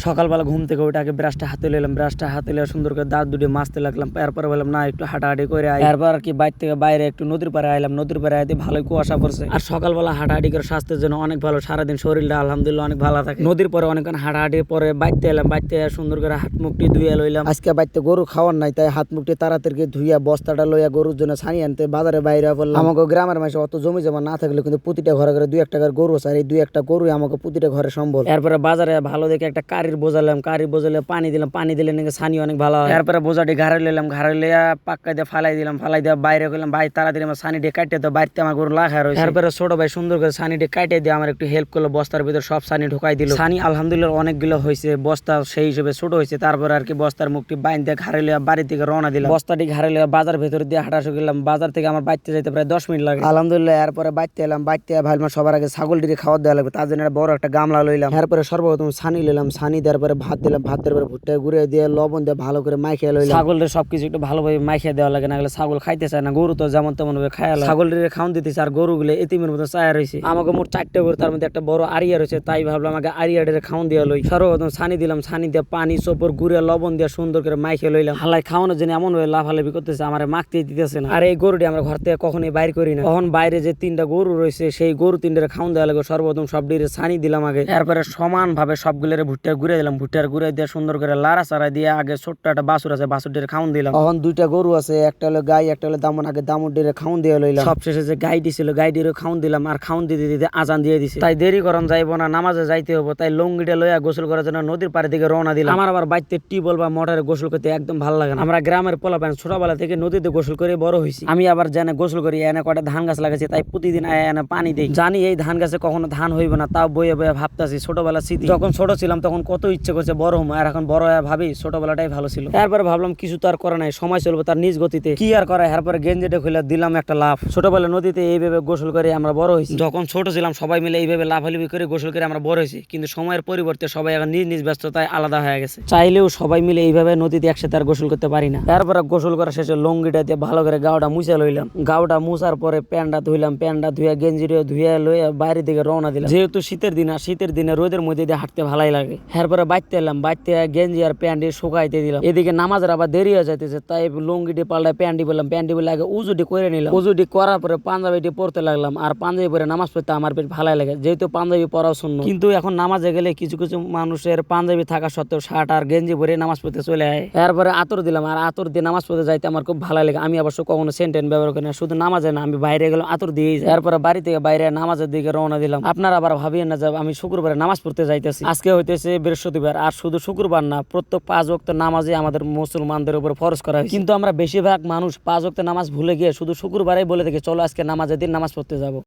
সকালবেলা ঘুম থেকে ওইটা আগে ব্রাশটা হাতে নিলাম, ব্রাশটা হাতে নিয়ে সুন্দর করে দাঁত দুটি মাজতে লাগলাম। এরপরে বললাম না একটু হাঁটাহাঁটি করে আই। এরপর আর কি বাইর থেকে বাইরে একটু নদীর পাড়ে আইলাম, নদীর পাড়ে আইতে ভালোই কুয়াশা পড়ছে। আর সকালবেলা হাঁটাহাঁটি করে স্বাস্থ্যের জন্য অনেক ভালো, সারাদিন শরীরটা আলহামদুলিল্লাহ অনেক ভালো থাকে। নদীর পরে অনেকক্ষণ হাঁটাহাঁটির পরে বাইতে এলাম, বাইতে সুন্দর করে হাত মুখটি ধুয়ে লইলাম। আজকে বাইতে গরু খাওয়ার নাই, তাই হাত মুখটি তাড়াতাড়ি ধুইয়া বস্তাটা লইয়া গরুর জন্য ছানি আনতে বাজারে বাইরে পড়লাম। আমাকে গ্রামের মাসে অত জমি জমা না থাকলে কিন্তু প্রতিটা ঘরে ঘরে 2-1 টাকার গরু আছে, আর এই 2-1টা গরু আমাকে প্রতিটা ঘরে সম্বল। এরপরে বাজারে ভালো দেখে একটা কারির বোঝালাম, কারি বোঝালে পানি দিলাম, পানি দিলে নাকি ছানি অনেক ভালো হয়। এরপরে বোঝাটি ঘাড়ে লইলাম, ঘাড়ে লইয়া পাক্কা দিয়ে ফালাই দিলাম, ফালাই দিয়ে বাইরে করলাম। ভাই তাড়াতাড়ি আমার ছানি দিয়ে কাটতে, তো বাড়িতে আমার গরু লাখা রয়েছে। এরপরে ছোট ভাই সুন্দর করে ছানি দিয়ে কাটে দিয়ে আমার একটু হেল্প করলো, বস্তার ভিতরে সব ছানি ঢুকাই দিল। ছানি আলহামদুলিল্লাহ অনেকগুলো হয়েছে, বস্তা সেই হিসেবে ছোট হয়েছে। তারপরে আর কি বস্তার মুখটি বাইন দিয়ে ঘাড়ে লইয়া বাড়ি থেকে রওনা দিলাম। বস্তাটি ঘাড়ে লইয়া বাজার ভেতর দিয়ে হাঁটা গেলাম। বাজার থেকে আমার বাইতে যাইতে প্রায় 10 মিনিট লাগে আলহামদুলিল্লাহ। এরপরে বাইতে এলাম, বাইতে ভাইমা সবার আগে ছাগল ডিরে খাওয়া দেওয়া লাগবে, তার জন্য বড় একটা গামলা লইলাম। এরপরে সর্বপ্রথম ছানি লইলাম, ছানি দেওয়ার পরে ভাত দিলাম, ভাত দেওয়ার পরে ভুট্টা গুঁড়ে দিয়ে লবণ দিয়ে ভালো করে মাখিয়ে লইলাম। ছাগলের সবকিছু একটু ভালোভাবে মাখিয়ে দেওয়া লাগে, না গেলে ছাগল খাইতে চায় না। গরু তো যেমন তেমন ভাবে খায়, ছাগল ডিরে খাওয়ান দিতেছে, আর গরুগুলো এতিমের মতো চায়া রয়েছে। আমাকে মোট 4টে গরু, তার মধ্যে একটা বড় আরিয়া রয়েছে, তাই ভাবলাম আমাকে আরিয়া ডিরে খাওয়ান দিয়ে লই। সর্বপ্রথম ছানি দিলাম, ছানি দিয়ে পানি চোপড় গুঁড়ে লবণ দিয়ে সুন্দর করে মাখিয়ে লইলাম। হালাই খাওয়ানোর জন্য এমন ভাবে লাফালাফি করতেছে, আমার মাখতে দিতেছে না। আর এই গরুটি আমরা ঘর থেকে কখনোই বাইর করি না। তখন বাইরে যে 3টা গরু রয়েছে, সেই গরু 3টারে খাওয়ান দেওয়া লাগে। সর্বপ্রথম সব ডিরে ছানি দিলাম আগে, এরপরে সমান ভাবে সবগুলোর ভুট্টার গুঁড়ে দিলাম, ভুট্টার গুঁড়ে দিয়ে সুন্দর করে লাড়া চাড়া দিয়ে আগে ছোট্ট একটা বাছুর আছে, বাছুরটির খাওয়ান দিলাম। তখন 2টা গরু আছে, একটা হলো গাই, একটা হলো দামন। আগে দামন ডিরে খাওয়ান দিয়ে লইলাম। সবশেষে যে গাইটি ছিল, গাইটিরও খাওয়ান দিলাম। আর খাওয়ান দিতে দিতে আজান দিয়ে দিছে, তাই দেরি করন যাইবো না, নামাজে যাইতে হবো। তাই লঙ্গিটা লইয়া গোসল করার জন্য নদীর পাড়ের দিকে রওনা দিলাম। আমার আবার বাইতে টিউবওয়েল বা মোটরে গোসল করতে একদম ভালো লাগে না। আমরা গ্রামের পোলাপান ছোটবেলা থেকে নদীতে গোসল করে বড় হয়েছি। আমি আবার জানে গোসল করি, এনে কটা ধান গাছ লাগাইছি, তাই প্রতিদিন এনে পানি দেই। জানি এই ধান গাছে কখনো ধান হইব না, তাও বইয়ে বইয়ে ভাবতাছি ছোটবেলা স্মৃতি। যখন ছোট ছিলাম তখন কত ইচ্ছে করছে বড় হম, আর এখন বড় হয়ে ভাবি ছোটবেলাটাই ভালো ছিল। এরপরে ভাবলাম কিছু তো আর করা নাই, সময় চলবে তার নিজ গতিতে, কি আর করা। এরপরে গেঞ্জিটা খুলে দিলাম একটা লাফ। ছোটবেলা নদীতে এইভাবে গোসল করে আমরা বড় হয়েছি। যখন ছোট ছিলাম সবাই মিলে এইভাবে লাফালাফি করে গোসল করে আমরা বড় হয়েছি, কিন্তু সময়ের পরিবর্তে সবাই এখন নিজ নিজ ব্যস্ততায় আলাদা হয়ে গেছে। চাইলেও সবাই মিলে এইভাবে নদীতে একসাথে আর গোসল করতে পারি না। তারপরে গোসল করা শেষে লঙ্গিটা দিয়ে ভালো করে গাওটা মুছে লইলাম। গাওটা মুছার পরে প্যান্টটা ধুইলাম, প্যান্টটা ধুয়ে গেঞ্জিটা ধুয়ে লইয়া বাইরের দিকে রওনা দিলাম। যেহেতু শীতের দিন, আর শীতের দিনে রোদের মধ্যে দিয়ে হাঁটতে ভালোই লাগে। এরপরে বাইতে এলাম, বাইতে গেঞ্জি আর প্যান্ট শুকাইতে দিলাম। এদিকে নামাজের আবার দেরি হয়ে যাইতেছে, তাই লুঙ্গিটি পাল্টায় প্যান্টি বললাম, প্যান্টি বলে আগে উজুটি করে নিলাম। উজুটি করার পরে পাঞ্জাবিটি পড়তে লাগলাম। আর পাঞ্জাবি পরে নামাজ পড়তে আমার বেশ ভালোই লাগে, যেহেতু পাঞ্জাবি পরাও সুন্নাত। কিন্তু এখন নামাজে গেলে কিছু কিছু মানুষের পাঞ্জাবি থাকা সত্ত্বেও শার্ট আর গেঞ্জি পরে নামাজ পড়তে চলে আয়। এরপরে আতর দিলাম, আর আতর দিয়ে নামাজ পড়তে যাইতে আমার খুব ভালো লাগে। আমি অবশ্য কখনো সেন্টেন ব্যবহার করি না, শুধু নামাজে না, আমি বাইরে গেলাম আতর দিয়েই যাই। এরপরে বাড়ি থেকে বাইরে নামাজের দিকে রওনা দিলাম। আপনারা আবার ভাবিয়েন না যে আমি শুক্রবারে নামাজ পড়তে যাইতেছি। আজকে হইতেছে বৃহস্পতিবার, আর শুধু শুক্রবার না, প্রত্যেক 5 ওয়াক্ত নামাজে আমাদের মুসলমানদের উপর ফরজ করা হয়। কিন্তু আমরা বেশিরভাগ মানুষ 5 ওয়াক্ত নামাজ ভুলে গিয়ে শুধু শুক্রবারে বলে থাকি চলো আজকে নামাজের দিন নামাজ পড়তে যাবো।